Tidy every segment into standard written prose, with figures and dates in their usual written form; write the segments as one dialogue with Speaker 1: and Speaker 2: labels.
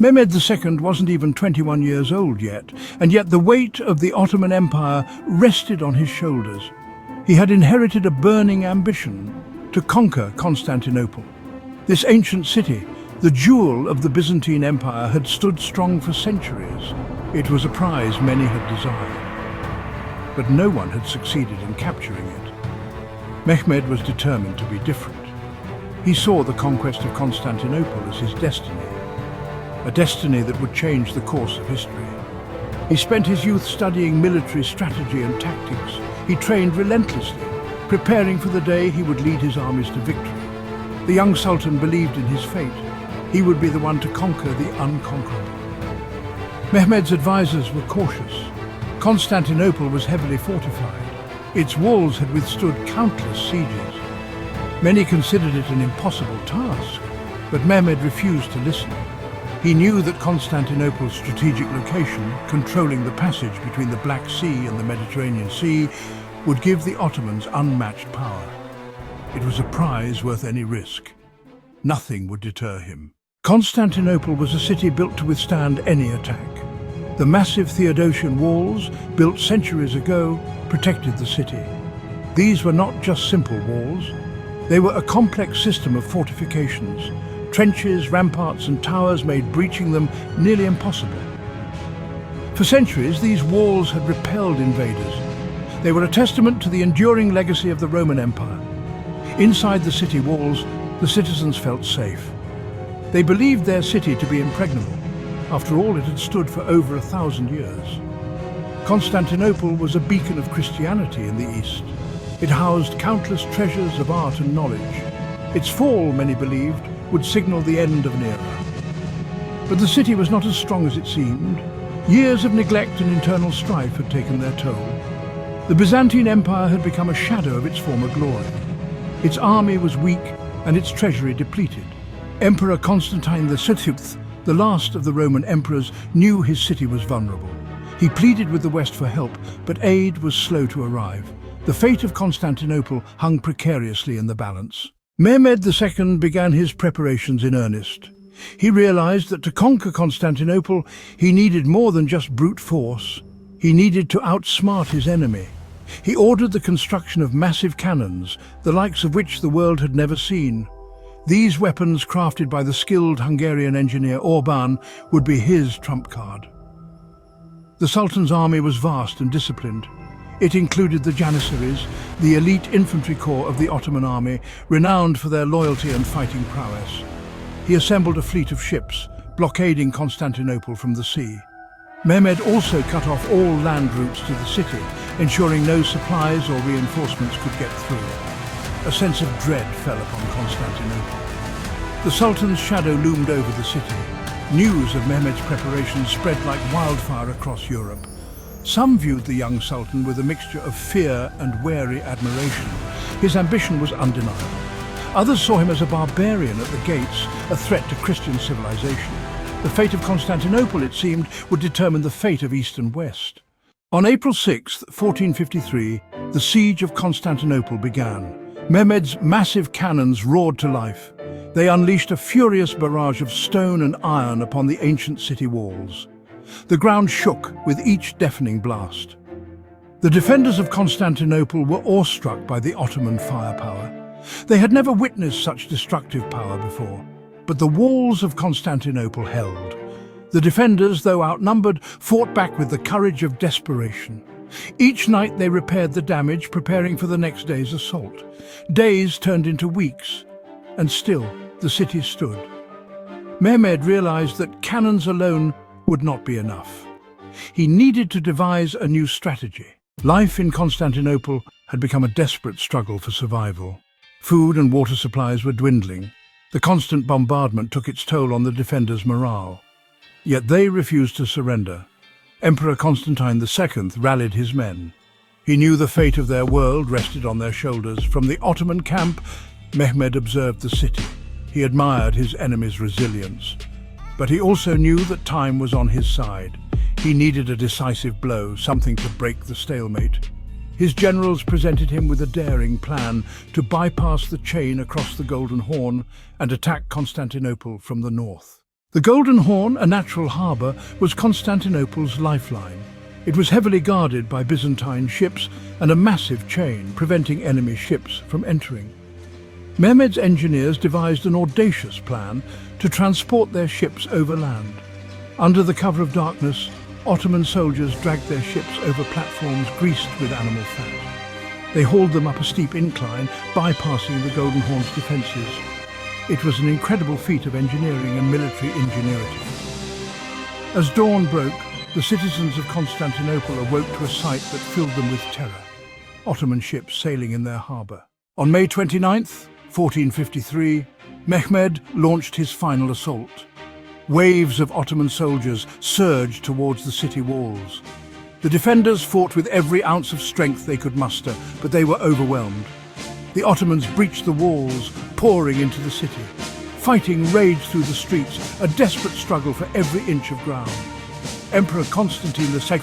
Speaker 1: Mehmed II wasn't even 21 years old yet, and yet the weight of the Ottoman Empire rested on his shoulders. He had inherited a burning ambition to conquer Constantinople. This ancient city, the jewel of the Byzantine Empire, had stood strong for centuries. It was a prize many had desired, but no one had succeeded in capturing it. Mehmed was determined to be different. He saw the conquest of Constantinople as his destiny, a destiny that would change the course of history. He spent his youth studying military strategy and tactics. He trained relentlessly, preparing for the day he would lead his armies to victory. The young Sultan believed in his fate. He would be the one to conquer the unconquerable. Mehmed's advisors were cautious. Constantinople was heavily fortified. Its walls had withstood countless sieges. Many considered it an impossible task, but Mehmed refused to listen. He knew that Constantinople's strategic location, controlling the passage between the Black Sea and the Mediterranean Sea, would give the Ottomans unmatched power. It was a prize worth any risk. Nothing would deter him. Constantinople was a city built to withstand any attack. The massive Theodosian walls, built centuries ago, protected the city. These were not just simple walls. They were a complex system of fortifications. Trenches, ramparts and towers made breaching them nearly impossible. For centuries, these walls had repelled invaders. They were a testament to the enduring legacy of the Roman Empire. Inside the city walls, the citizens felt safe. They believed their city to be impregnable. After all, it had stood for over 1,000 years. Constantinople was a beacon of Christianity in the East. It housed countless treasures of art and knowledge. Its fall, many believed, would signal the end of an era. But the city was not as strong as it seemed. Years of neglect and internal strife had taken their toll. The Byzantine Empire had become a shadow of its former glory. Its army was weak and its treasury depleted. Emperor Constantine VI, the last of the Roman emperors, knew his city was vulnerable. He pleaded with the West for help, but aid was slow to arrive. The fate of Constantinople hung precariously in the balance. Mehmed II began his preparations in earnest. He realized that to conquer Constantinople, he needed more than just brute force. He needed to outsmart his enemy. He ordered the construction of massive cannons, the likes of which the world had never seen. These weapons, crafted by the skilled Hungarian engineer Orban, would be his trump card. The Sultan's army was vast and disciplined. It included the Janissaries, the elite infantry corps of the Ottoman army, renowned for their loyalty and fighting prowess. He assembled a fleet of ships, blockading Constantinople from the sea. Mehmed also cut off all land routes to the city, ensuring no supplies or reinforcements could get through. A sense of dread fell upon Constantinople. The Sultan's shadow loomed over the city. News of Mehmed's preparations spread like wildfire across Europe. Some viewed the young Sultan with a mixture of fear and wary admiration. His ambition was undeniable. Others saw him as a barbarian at the gates, a threat to Christian civilization. The fate of Constantinople, it seemed, would determine the fate of East and West. On April 6, 1453, the siege of Constantinople began. Mehmed's massive cannons roared to life. They unleashed a furious barrage of stone and iron upon the ancient city walls. The ground shook with each deafening blast. The defenders of Constantinople were awestruck by the Ottoman firepower. They had never witnessed such destructive power before, but the walls of Constantinople held. The defenders, though outnumbered, fought back with the courage of desperation. Each night they repaired the damage, preparing for the next day's assault. Days turned into weeks, and still the city stood. Mehmed realized that cannons alone would not be enough. He needed to devise a new strategy. Life in Constantinople had become a desperate struggle for survival. Food and water supplies were dwindling. The constant bombardment took its toll on the defenders' morale. Yet they refused to surrender. Emperor Constantine II rallied his men. He knew the fate of their world rested on their shoulders. From the Ottoman camp, Mehmed observed the city. He admired his enemy's resilience. But he also knew that time was on his side. He needed a decisive blow, something to break the stalemate. His generals presented him with a daring plan to bypass the chain across the Golden Horn and attack Constantinople from the north. The Golden Horn, a natural harbour, was Constantinople's lifeline. It was heavily guarded by Byzantine ships and a massive chain preventing enemy ships from entering. Mehmed's engineers devised an audacious plan to transport their ships overland. Under the cover of darkness, Ottoman soldiers dragged their ships over platforms greased with animal fat. They hauled them up a steep incline, bypassing the Golden Horn's defences. It was an incredible feat of engineering and military ingenuity. As dawn broke, the citizens of Constantinople awoke to a sight that filled them with terror. Ottoman ships sailing in their harbour. On May 29th, 1453, Mehmed launched his final assault. Waves of Ottoman soldiers surged towards the city walls. The defenders fought with every ounce of strength they could muster, but they were overwhelmed. The Ottomans breached the walls, pouring into the city. Fighting raged through the streets, a desperate struggle for every inch of ground. Emperor Constantine VI,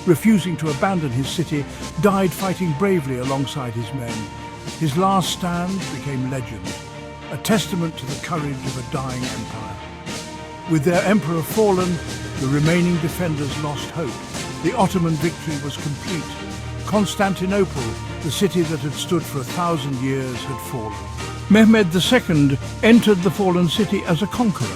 Speaker 1: refusing to abandon his city, died fighting bravely alongside his men. His last stand became legend, a testament to the courage of a dying empire. With their emperor fallen, the remaining defenders lost hope. The Ottoman victory was complete. Constantinople, the city that had stood for 1,000 years, had fallen. Mehmed II entered the fallen city as a conqueror.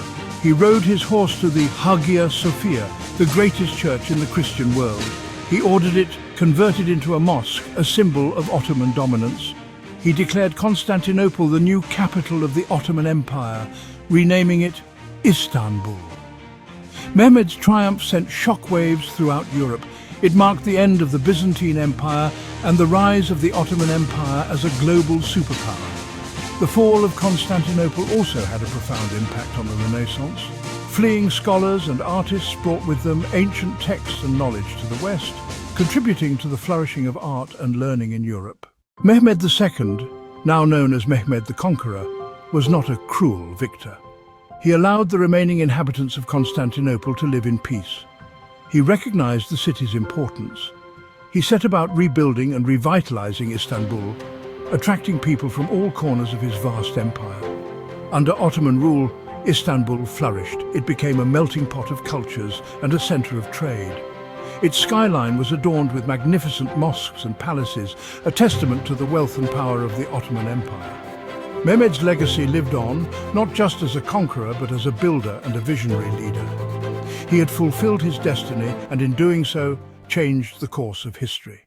Speaker 1: He rode his horse to the Hagia Sophia, the greatest church in the Christian world. He ordered it converted into a mosque, a symbol of Ottoman dominance. He declared Constantinople the new capital of the Ottoman Empire, renaming it Istanbul. Mehmed's triumph sent shockwaves throughout Europe. It marked the end of the Byzantine Empire and the rise of the Ottoman Empire as a global superpower. The fall of Constantinople also had a profound impact on the Renaissance. Fleeing scholars and artists brought with them ancient texts and knowledge to the West, contributing to the flourishing of art and learning in Europe. Mehmed II, now known as Mehmed the Conqueror, was not a cruel victor. He allowed the remaining inhabitants of Constantinople to live in peace. He recognized the city's importance. He set about rebuilding and revitalizing Istanbul, attracting people from all corners of his vast empire. Under Ottoman rule, Istanbul flourished. It became a melting pot of cultures and a center of trade. Its skyline was adorned with magnificent mosques and palaces, a testament to the wealth and power of the Ottoman Empire. Mehmed's legacy lived on, not just as a conqueror, but as a builder and a visionary leader. He had fulfilled his destiny and in doing so, changed the course of history.